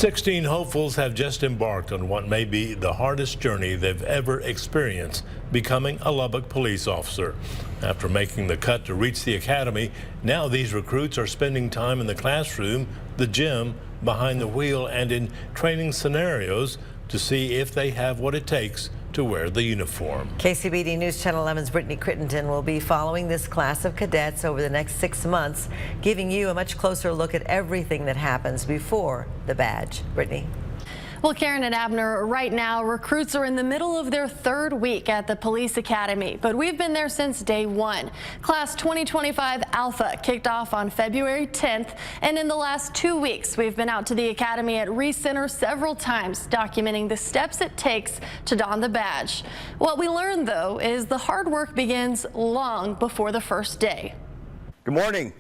16 hopefuls have just embarked on what may be the hardest journey they've ever experienced, becoming a Lubbock police officer. After making the cut to reach the academy, now these recruits are spending time in the classroom, the gym, behind the wheel, and in training scenarios to see if they have what it takes to wear the uniform. KCBD News Channel 11's Brittany Crittenden will be following this class of cadets over the next 6 months, giving you a much closer look at everything that happens before the badge. Brittany. Well, Karen and Abner, right now recruits are in the middle of their 3rd week at the police academy, but we've been there since day 1. Class 2025 Alpha kicked off on February 10th, and in the last 2 weeks we've been out to the academy at Reese Center several times, documenting the steps it takes to don the badge. What we learned, though, is the hard work begins long before the first day. Good morning.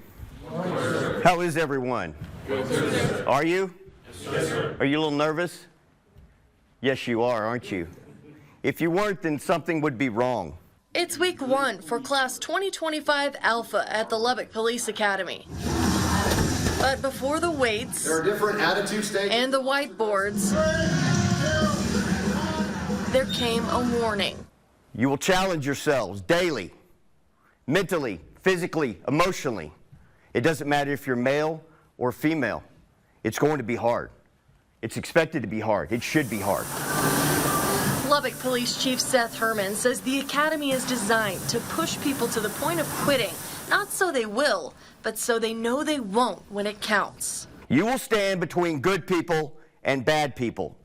Good morning. How is everyone? Good, sir. Are you? Yes, sir. Are you a little nervous? Yes, you are, aren't you? If you weren't, then something would be wrong. It's week 1 for Class 2025 Alpha at the Lubbock Police Academy. But before the weights, there are different attitude stages and the whiteboards, there came a warning. You will challenge yourselves daily, mentally, physically, emotionally. It doesn't matter if you're male or female. It's going to be hard. It's expected to be hard. It should be hard. Lubbock Police Chief Seth Herman says the academy is designed to push people to the point of quitting, not so they will, but so they know they won't when it counts. You will stand between good people and bad people,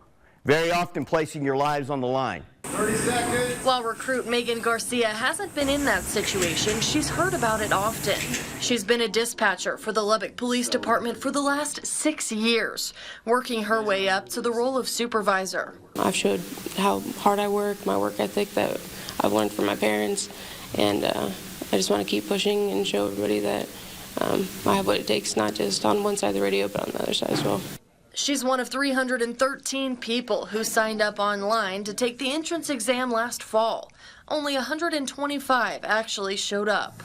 very often placing your lives on the line. 30 seconds. While recruit Megan Garcia hasn't been in that situation, she's heard about it often. She's been a dispatcher for the Lubbock Police Department for the last 6 years, working her way up to the role of supervisor. I've showed how hard I work, my work ethic that I've learned from my parents, and I just want to keep pushing and show everybody that I have what it takes, not just on one side of the radio, but on the other side as well. She's one of 313 people who signed up online to take the entrance exam last fall. Only 125 actually showed up.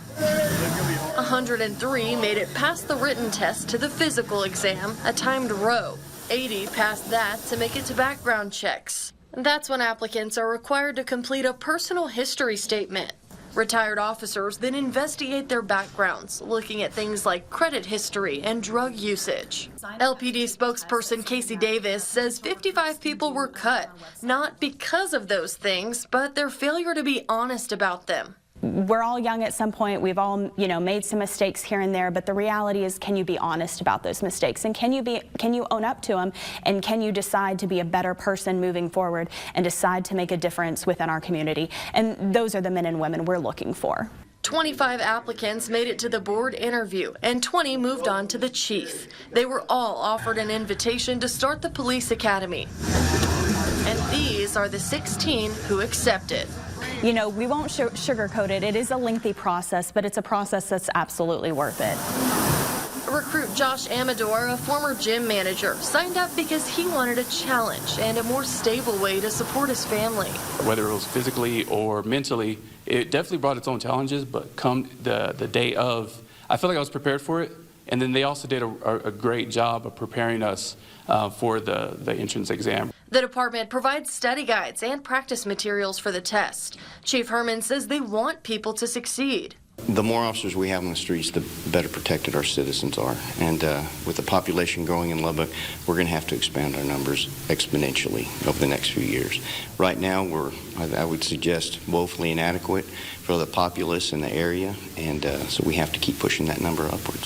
103 made it past the written test to the physical exam, a timed row. 80 passed that to make it to background checks. That's when applicants are required to complete a personal history statement. Retired officers then investigate their backgrounds, looking at things like credit history and drug usage. LPD spokesperson Casey Davis says 55 people were cut, not because of those things, but their failure to be honest about them. We're all young at some point. We've all, made some mistakes here and there, but the reality is, can you be honest about those mistakes? And can you own up to them? And can you decide to be a better person moving forward and decide to make a difference within our community? And those are the men and women we're looking for. 25 applicants made it to the board interview, and 20 moved on to the chief. They were all offered an invitation to start the police academy. And these are the 16 who accepted. We won't sugarcoat it. It is a lengthy process, but it's a process that's absolutely worth it. Recruit Josh Amador, a former gym manager, signed up because he wanted a challenge and a more stable way to support his family. Whether it was physically or mentally, it definitely brought its own challenges, but come the day of, I feel like I was prepared for it. And then they also did a great job of preparing us for the entrance exam. The department provides study guides and practice materials for the test. Chief Herman says they want people to succeed. The more officers we have on the streets, the better protected our citizens are. And with the population growing in Lubbock, we're going to have to expand our numbers exponentially over the next few years. Right now, I would suggest, woefully inadequate for the populace in the area, and so we have to keep pushing that number upwards.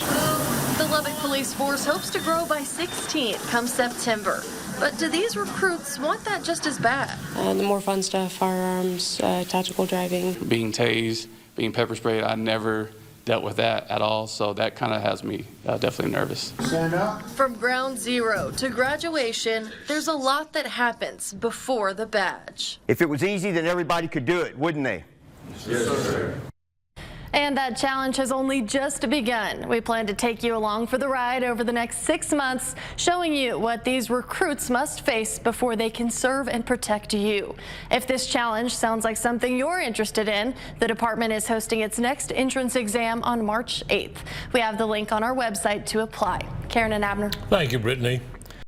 The Lubbock Police Force hopes to grow by 16 come September. But do these recruits want that just as bad? The more fun stuff, firearms, tactical driving. Being tased, being pepper sprayed, I never dealt with that at all, so that kind of has me definitely nervous. Stand up. From ground zero to graduation, there's a lot that happens before the badge. If it was easy, then everybody could do it, wouldn't they? Yes, sir. And that challenge has only just begun. We plan to take you along for the ride over the next 6 months, showing you what these recruits must face before they can serve and protect you. If this challenge sounds like something you're interested in, the department is hosting its next entrance exam on March 8th. We have the link on our website to apply. Karen and Abner. Thank you, Brittany.